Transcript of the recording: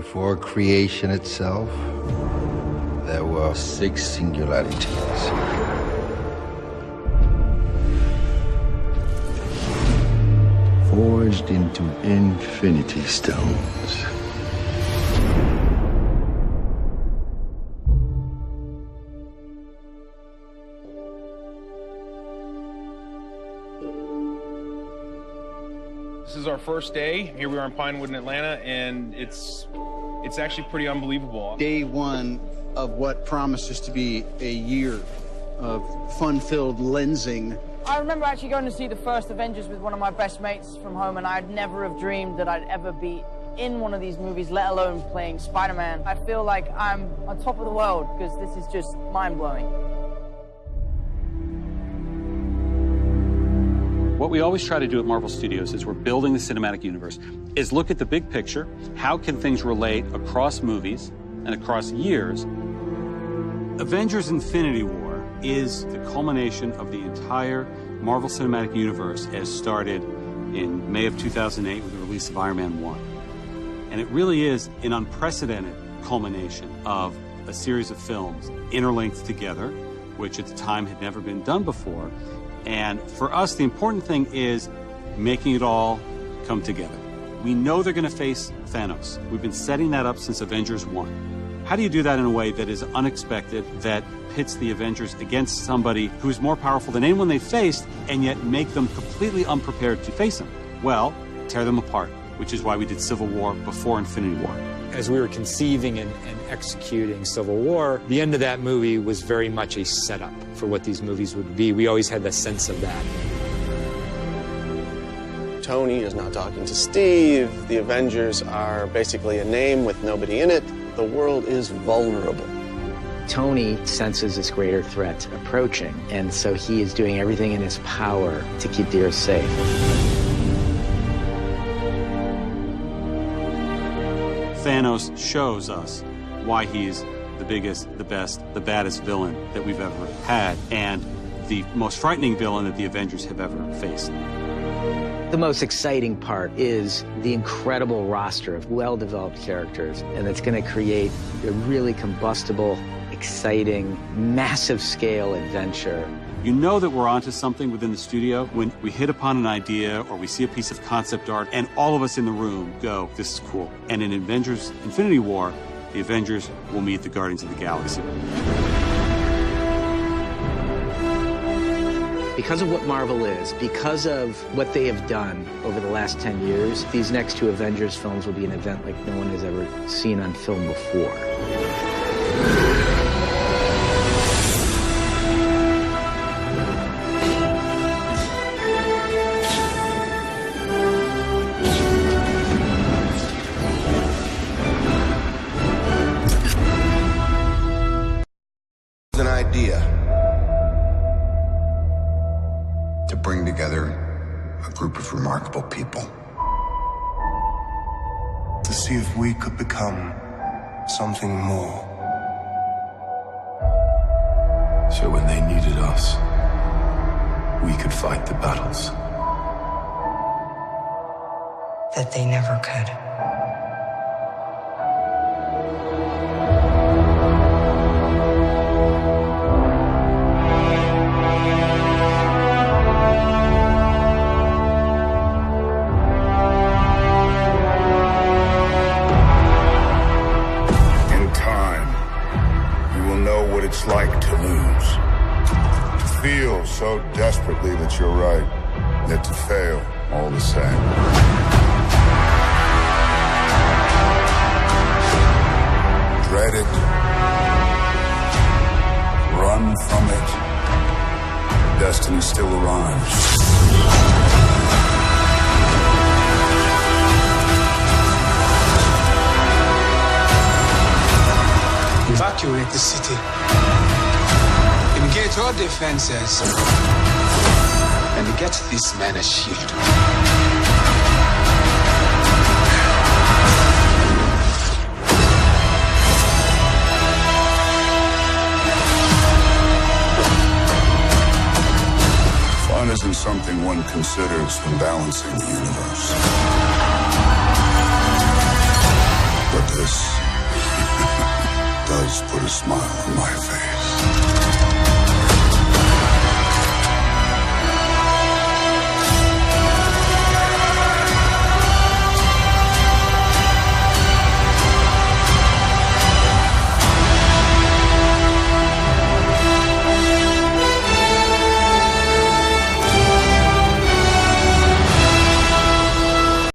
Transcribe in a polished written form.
Before creation itself, there were 6 singularities. Forged into infinity stones. This is our first day. Here we are in Pinewood in Atlanta, and it's actually pretty unbelievable. Day one of what promises to be a year of fun-filled lensing. I remember actually going to see the first Avengers with one of my best mates from home, and I'd never have dreamed that I'd ever be in one of these movies, let alone playing Spider-Man. I feel like I'm on top of the world, because this is just mind-blowing. What we always try to do at Marvel Studios is we're building the cinematic universe, is look at the big picture. How can things relate across movies and across years? Avengers Infinity War is the culmination of the entire Marvel Cinematic Universe as started in May of 2008 with the release of Iron Man 1. And it really is an unprecedented culmination of a series of films interlinked together, which at the time had never been done before. And for us, the important thing is making it all come together. We know they're going to face Thanos. We've been setting that up since Avengers 1. How do you do that in a way that is unexpected, that pits the Avengers against somebody who's more powerful than anyone they faced, and yet make them completely unprepared to face him? Well, tear them apart, which is why we did Civil War before Infinity War. As we were conceiving and executing Civil War, the end of that movie was very much a setup for what these movies would be. We always had the sense of that. Tony is now talking to Steve. The Avengers are basically a name with nobody in it. The world is vulnerable. Tony senses this greater threat approaching, and so he is doing everything in his power to keep the Earth safe. Thanos shows us why he's the biggest, the best, the baddest villain that we've ever had, and the most frightening villain that the Avengers have ever faced. The most exciting part is the incredible roster of well-developed characters, and it's going to create a really combustible, exciting, massive-scale adventure. You know that we're onto something within the studio when we hit upon an idea or we see a piece of concept art and all of us in the room go, this is cool. And in Avengers Infinity War, the Avengers will meet the Guardians of the Galaxy. Because of what Marvel is, because of what they have done over the last 10 years, these next 2 Avengers films will be an event like no one has ever seen on film before. An idea to bring together a group of remarkable people. To see if we could become something more. So when they needed us, we could fight the battles that they never could. It's like to lose. To feel so desperately that you're right, yet to fail all the same. Dread it. Run from it. Destiny still arrives. Evacuate the city. Engage all defenses. And get this man a shield. Fun isn't something one considers when balancing the universe. But this does put a smile on my face.